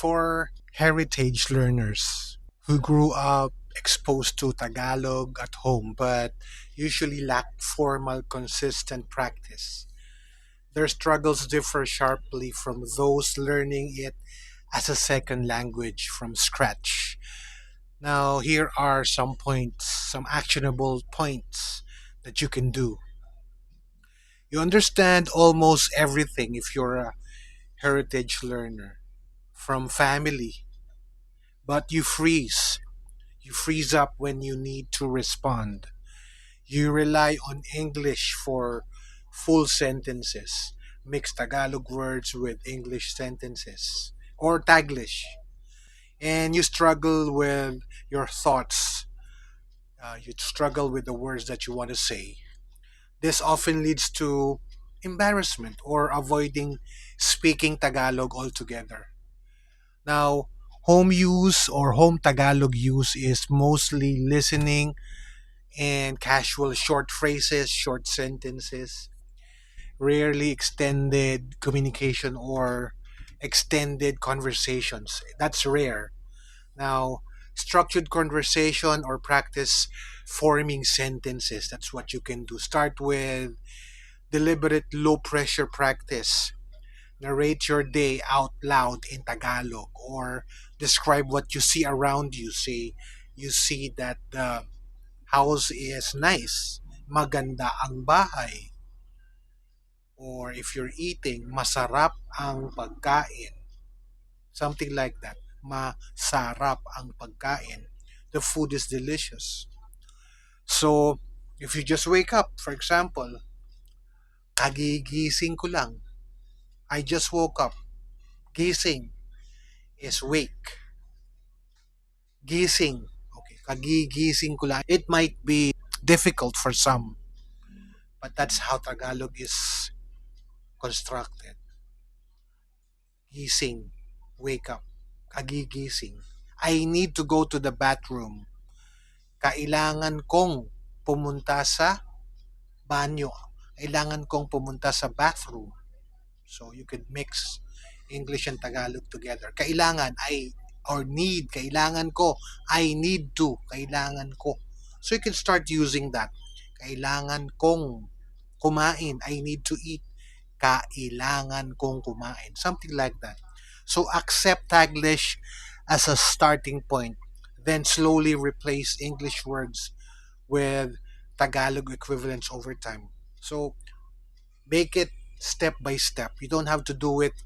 for heritage learners who grew up exposed to Tagalog at home but usually lack formal, consistent practice. Their struggles differ sharply from those learning it as a second language from scratch. Now, here are some points, some actionable points that you can do. You understand almost everything if you're a heritage learner from family, but you freeze. You freeze up when you need to respond. You rely on English for full sentences, mix Tagalog words with English sentences, or Taglish, and you struggle with your thoughts. You struggle with the words that you want to say. This often leads to embarrassment or avoiding speaking Tagalog altogether. Now, home use or home Tagalog use is mostly listening and casual short phrases, short sentences, rarely extended communication or extended conversations. That's rare. Now, structured conversation or practice forming sentences. That's what you can do. Start with deliberate low pressure practice. Narrate your day out loud in Tagalog or describe what you see around you. Say, you see that the house is nice. Maganda ang bahay. Or if you're eating, masarap ang pagkain. Something like that. Masarap ang pagkain. The food is delicious. So, if you just wake up, for example, kagigising ko lang. I just woke up. Gising is wake. Gising. Okay, kagigising ko lang. It might be difficult for some, but that's how Tagalog is constructed. Gising, wake up, kagigising. I need to go to the bathroom. Kailangan kong pumunta sa banyo. Kailangan kong pumunta sa bathroom. So you could mix English and Tagalog together. Kailangan, I or need, kailangan ko, I need to, kailangan ko. So you can start using that. Kailangan kong kumain, I need to eat. Kailangan kong kumain. Something like that. So accept Taglish as a starting point. Then slowly replace English words with Tagalog equivalents over time. So make it step by step. You don't have to do it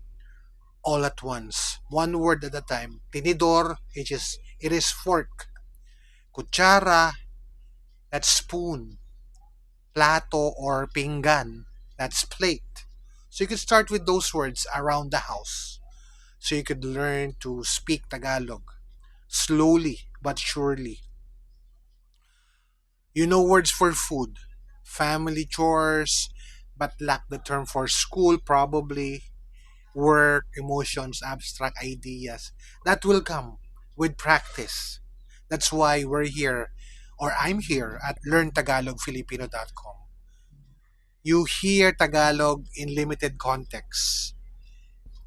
all at once. One word at a time. Tinidor, it is fork. Kutsara, that's spoon. Plato or pinggan, that's plate. So you could start with those words around the house. So you could learn to speak Tagalog slowly but surely. You know words for food, family chores, but lack the term for school probably, work, emotions, abstract ideas. That will come with practice. That's why we're here, or I'm here at learntagalogfilipino.com. You hear Tagalog in limited contexts,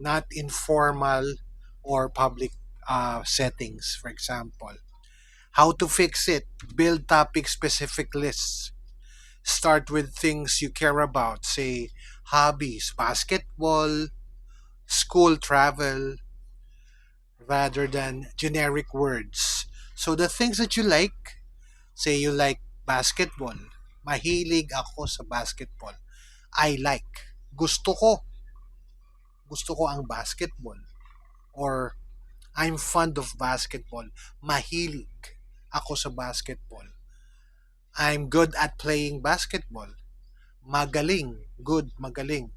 not in formal or public settings, for example. How to fix it? Build topic specific lists. Start with things you care about, say hobbies, basketball, school travel, rather than generic words. So the things that you like, say you like basketball. Mahilig ako sa basketball. I like. Gusto ko. Gusto ko ang basketball. Or I'm fond of basketball. Mahilig ako sa basketball. I'm good at playing basketball. Magaling. Good, magaling.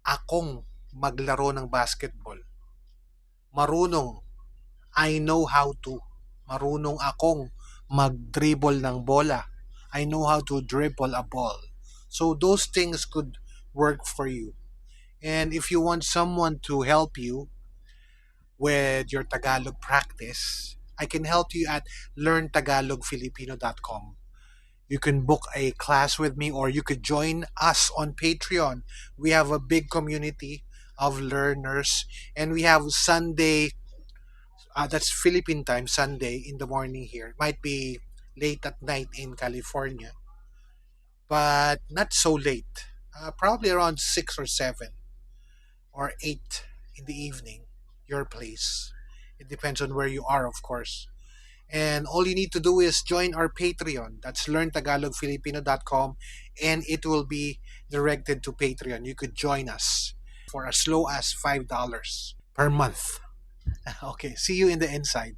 Akong maglaro ng basketball. Marunong. I know how to. Marunong akong mag-dribble ng bola. I know how to dribble a ball. So those things could work for you. And if you want someone to help you with your Tagalog practice, I can help you at learntagalogfilipino.com. You can book a class with me or you could join us on Patreon. We have a big community of learners. And we have Sunday, that's Philippine time, Sunday in the morning here. Might be late at night in California, but not so late. Probably around 6 or 7 or 8 in the evening, your place. It depends on where you are, of course. And all you need to do is join our Patreon. That's learntagalogfilipino.com, and it will be directed to Patreon. You could join us for as low as $5 per month. Okay, see you in the inside.